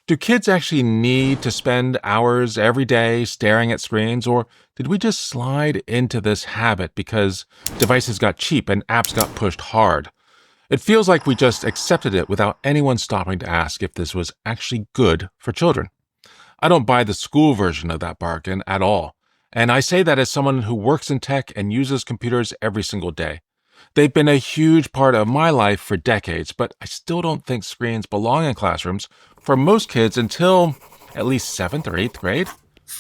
Do kids actually need to spend hours every day staring at screens, or did we just slide into this habit because devices got cheap and apps got pushed hard? It feels like we just accepted it without anyone stopping to ask if this was actually good for children. I don't buy the school version of that bargain at all. And I say that as someone who works in tech and uses computers every single day. They've been a huge part of my life for decades, but I still don't think screens belong in classrooms for most kids until at least 7th or 8th grade.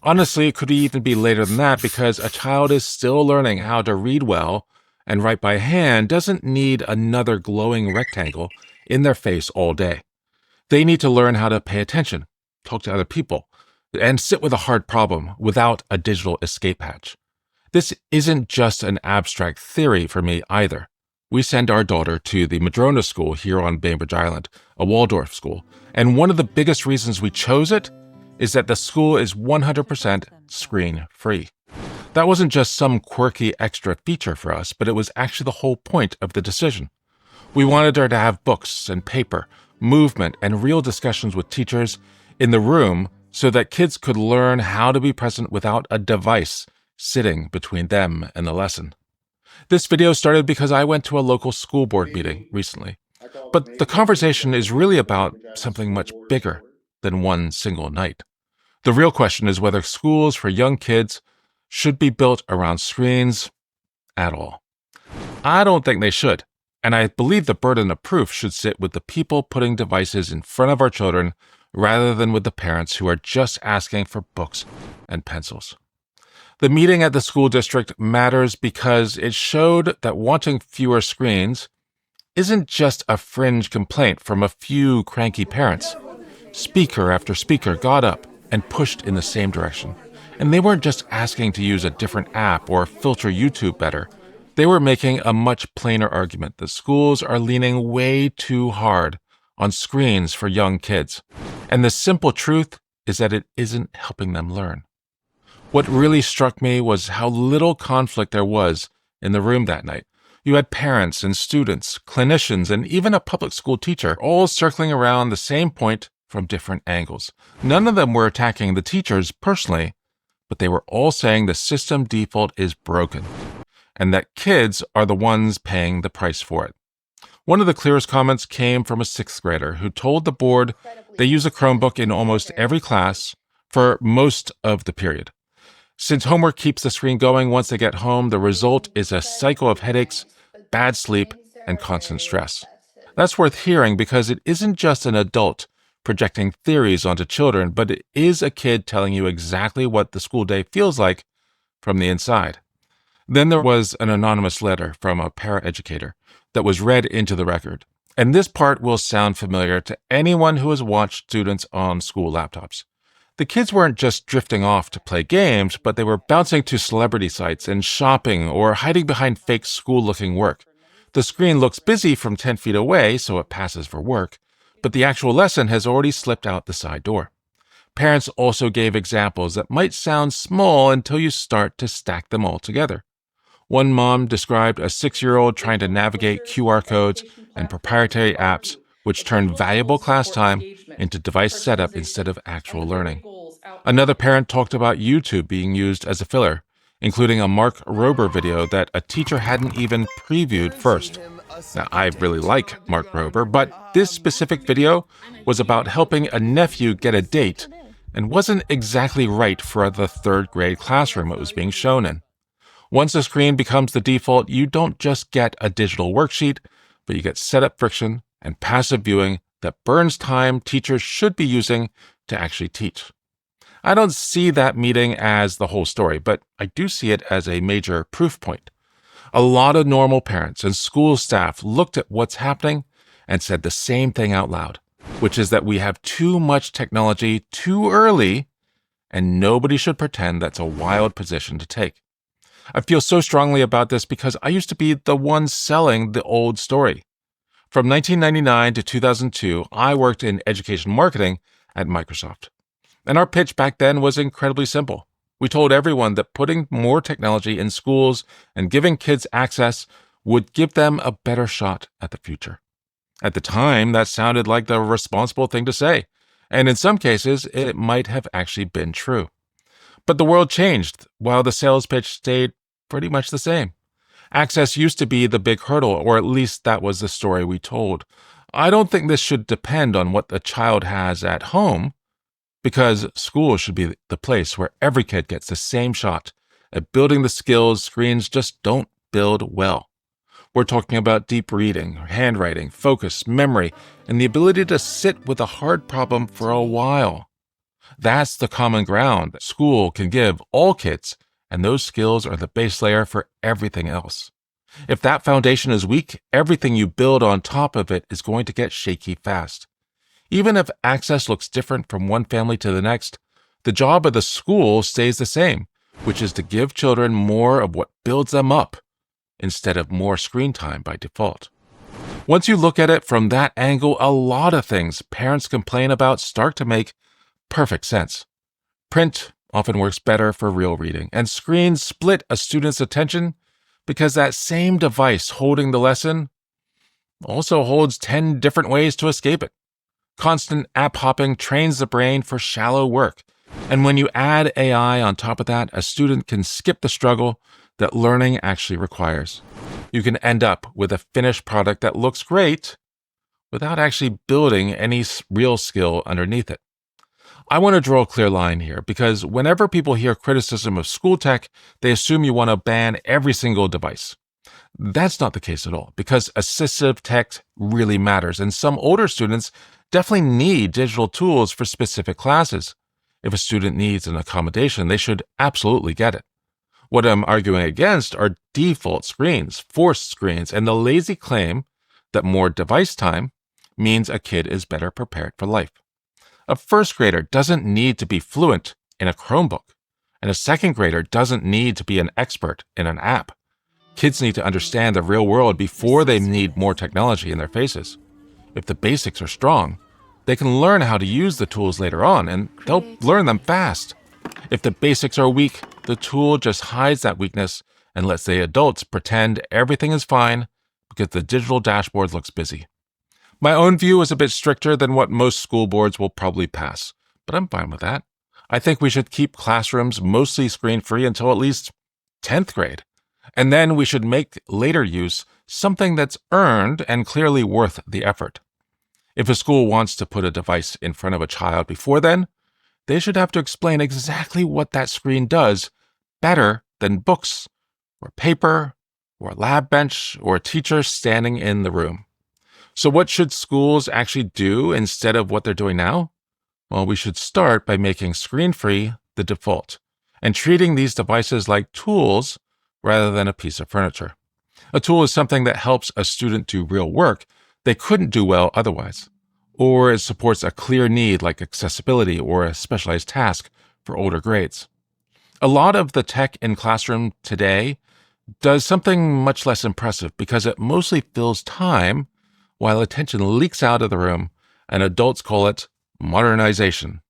Honestly, it could even be later than that because a child is still learning how to read well and write by hand doesn't need another glowing rectangle in their face all day. They need to learn how to pay attention, talk to other people, and sit with a hard problem without a digital escape hatch. This isn't just an abstract theory for me either. We send our daughter to the Madrona School here on Bainbridge Island, a Waldorf school, and one of the biggest reasons we chose it is that the school is 100% screen-free. That wasn't just some quirky extra feature for us, but it was actually the whole point of the decision. We wanted her to have books and paper, movement, and real discussions with teachers in the room so that kids could learn how to be present without a device sitting between them and the lesson. This video started because I went to a local school board meeting recently. But the conversation is really about something much bigger than one single night. The real question is whether schools for young kids should be built around screens at all. I don't think they should, and I believe the burden of proof should sit with the people putting devices in front of our children rather than with the parents who are just asking for books and pencils. The meeting at the school district matters because it showed that wanting fewer screens isn't just a fringe complaint from a few cranky parents. Speaker after speaker got up and pushed in the same direction. And they weren't just asking to use a different app or filter YouTube better. They were making a much plainer argument that schools are leaning way too hard on screens for young kids. And the simple truth is that it isn't helping them learn. What really struck me was how little conflict there was in the room that night. You had parents and students, clinicians, and even a public school teacher all circling around the same point from different angles. None of them were attacking the teachers personally, but they were all saying the system default is broken and that kids are the ones paying the price for it. One of the clearest comments came from a 6th grader who told the board they use a Chromebook in almost every class for most of the period. Since homework keeps the screen going once they get home, the result is a cycle of headaches, bad sleep, and constant stress. That's worth hearing because it isn't just an adult projecting theories onto children, but it is a kid telling you exactly what the school day feels like from the inside. Then there was an anonymous letter from a paraeducator that was read into the record. And this part will sound familiar to anyone who has watched students on school laptops. The kids weren't just drifting off to play games, but they were bouncing to celebrity sites and shopping or hiding behind fake school-looking work. The screen looks busy from 10 feet away, so it passes for work, but the actual lesson has already slipped out the side door. Parents also gave examples that might sound small until you start to stack them all together. One mom described a 6-year-old trying to navigate QR codes and proprietary apps, which turned valuable class time into device setup instead of actual learning. Another parent talked about YouTube being used as a filler, including a Mark Rober video that a teacher hadn't even previewed first. Now, I really like Mark Rober, but this specific video was about helping a nephew get a date and wasn't exactly right for the 3rd grade classroom it was being shown in. Once the screen becomes the default, you don't just get a digital worksheet, but you get setup friction and passive viewing that burns time teachers should be using to actually teach. I don't see that meeting as the whole story, but I do see it as a major proof point. A lot of normal parents and school staff looked at what's happening and said the same thing out loud, which is that we have too much technology too early, and nobody should pretend that's a wild position to take. I feel so strongly about this because I used to be the one selling the old story. From 1999 to 2002, I worked in education marketing at Microsoft. And our pitch back then was incredibly simple. We told everyone that putting more technology in schools and giving kids access would give them a better shot at the future. At the time, that sounded like the responsible thing to say. And in some cases, it might have actually been true. But the world changed while the sales pitch stayed pretty much the same. Access used to be the big hurdle, or at least that was the story we told. I don't think this should depend on what the child has at home, because school should be the place where every kid gets the same shot at building the skills screens just don't build well. We're talking about deep reading, handwriting, focus, memory, and the ability to sit with a hard problem for a while. That's the common ground that school can give all kids, and those skills are the base layer for everything else. If that foundation is weak, everything you build on top of it is going to get shaky fast. Even if access looks different from one family to the next, the job of the school stays the same, which is to give children more of what builds them up instead of more screen time by default. Once you look at it from that angle, a lot of things parents complain about start to make perfect sense. Print often works better for real reading, and screens split a student's attention because that same device holding the lesson also holds 10 different ways to escape it. Constant app hopping trains the brain for shallow work, and when you add AI on top of that, a student can skip the struggle that learning actually requires. You can end up with a finished product that looks great without actually building any real skill underneath it. I want to draw a clear line here because whenever people hear criticism of school tech, they assume you want to ban every single device. That's not the case at all because assistive tech really matters, and some older students definitely need digital tools for specific classes. If a student needs an accommodation, they should absolutely get it. What I'm arguing against are default screens, forced screens, and the lazy claim that more device time means a kid is better prepared for life. A first grader doesn't need to be fluent in a Chromebook, and a second grader doesn't need to be an expert in an app. Kids need to understand the real world before they need more technology in their faces. If the basics are strong, they can learn how to use the tools later on, and they'll learn them fast. If the basics are weak, the tool just hides that weakness and lets the adults pretend everything is fine because the digital dashboard looks busy. My own view is a bit stricter than what most school boards will probably pass, but I'm fine with that. I think we should keep classrooms mostly screen-free until at least 10th grade, and then we should make later use something that's earned and clearly worth the effort. If a school wants to put a device in front of a child before then, they should have to explain exactly what that screen does better than books, or paper, or a lab bench, or a teacher standing in the room. So what should schools actually do instead of what they're doing now? Well, we should start by making screen-free the default and treating these devices like tools rather than a piece of furniture. A tool is something that helps a student do real work they couldn't do well otherwise, or it supports a clear need like accessibility or a specialized task for older grades. A lot of the tech in classroom today does something much less impressive because it mostly fills time while attention leaks out of the room, and adults call it modernization.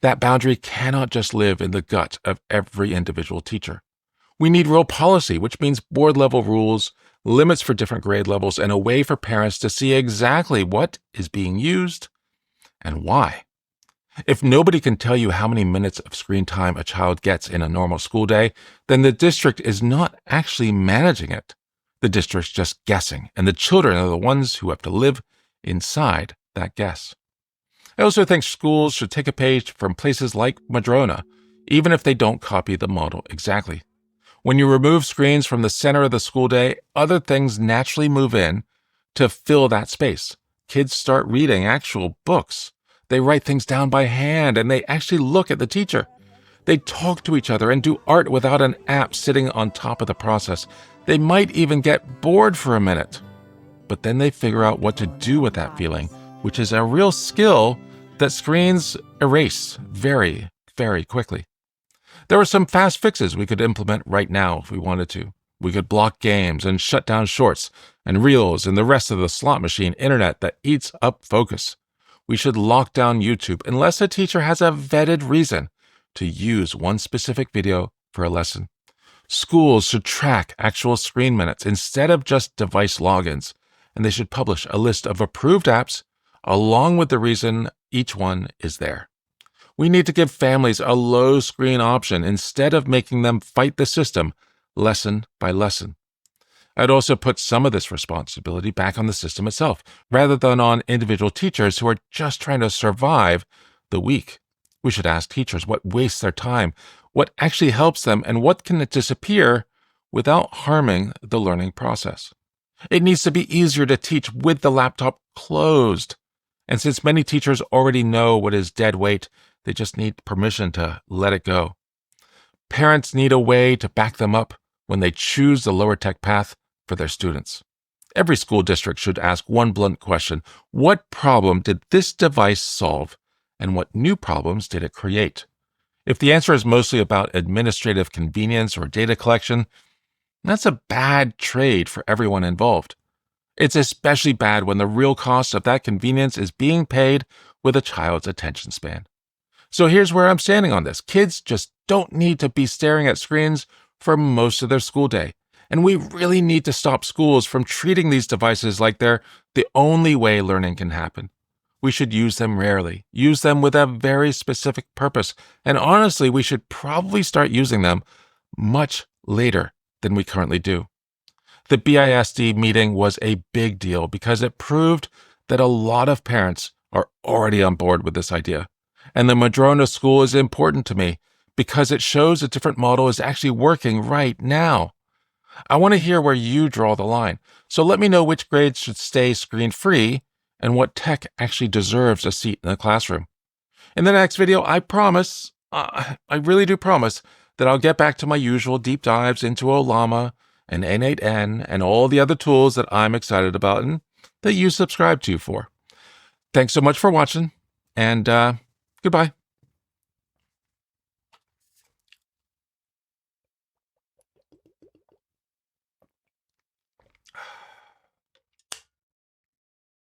That boundary cannot just live in the gut of every individual teacher. We need real policy, which means board-level rules, limits for different grade levels, and a way for parents to see exactly what is being used and why. If nobody can tell you how many minutes of screen time a child gets in a normal school day, then the district is not actually managing it. The district's just guessing, and the children are the ones who have to live inside that guess. I also think schools should take a page from places like Madrona, even if they don't copy the model exactly. When you remove screens from the center of the school day, other things naturally move in to fill that space. Kids start reading actual books. They write things down by hand, and they actually look at the teacher. They talk to each other and do art without an app sitting on top of the process. They might even get bored for a minute, but then they figure out what to do with that feeling, which is a real skill that screens erase very, very quickly. There are some fast fixes we could implement right now if we wanted to. We could block games and shut down shorts and reels and the rest of the slot machine internet that eats up focus. We should lock down YouTube unless a teacher has a vetted reason to use one specific video for a lesson. Schools should track actual screen minutes instead of just device logins, and they should publish a list of approved apps along with the reason each one is there. We need to give families a low screen option instead of making them fight the system lesson by lesson. I'd also put some of this responsibility back on the system itself, rather than on individual teachers who are just trying to survive the week. We should ask teachers what wastes their time, what actually helps them, and what can disappear without harming the learning process. It needs to be easier to teach with the laptop closed. And since many teachers already know what is dead weight, they just need permission to let it go. Parents need a way to back them up when they choose the lower tech path for their students. Every school district should ask one blunt question: what problem did this device solve, and what new problems did it create? If the answer is mostly about administrative convenience or data collection, that's a bad trade for everyone involved. It's especially bad when the real cost of that convenience is being paid with a child's attention span. So here's where I'm standing on this. Kids just don't need to be staring at screens for most of their school day. And we really need to stop schools from treating these devices like they're the only way learning can happen. We should use them rarely, use them with a very specific purpose. And honestly, we should probably start using them much later than we currently do. The BISD meeting was a big deal because it proved that a lot of parents are already on board with this idea. And the Madrona School is important to me because it shows a different model is actually working right now. I want to hear where you draw the line. So let me know which grades should stay screen-free and what tech actually deserves a seat in the classroom. In the next video, I promise, I really do promise, that I'll get back to my usual deep dives into Olama and N8N and all the other tools that I'm excited about and that you subscribe to for. Thanks so much for watching, and goodbye.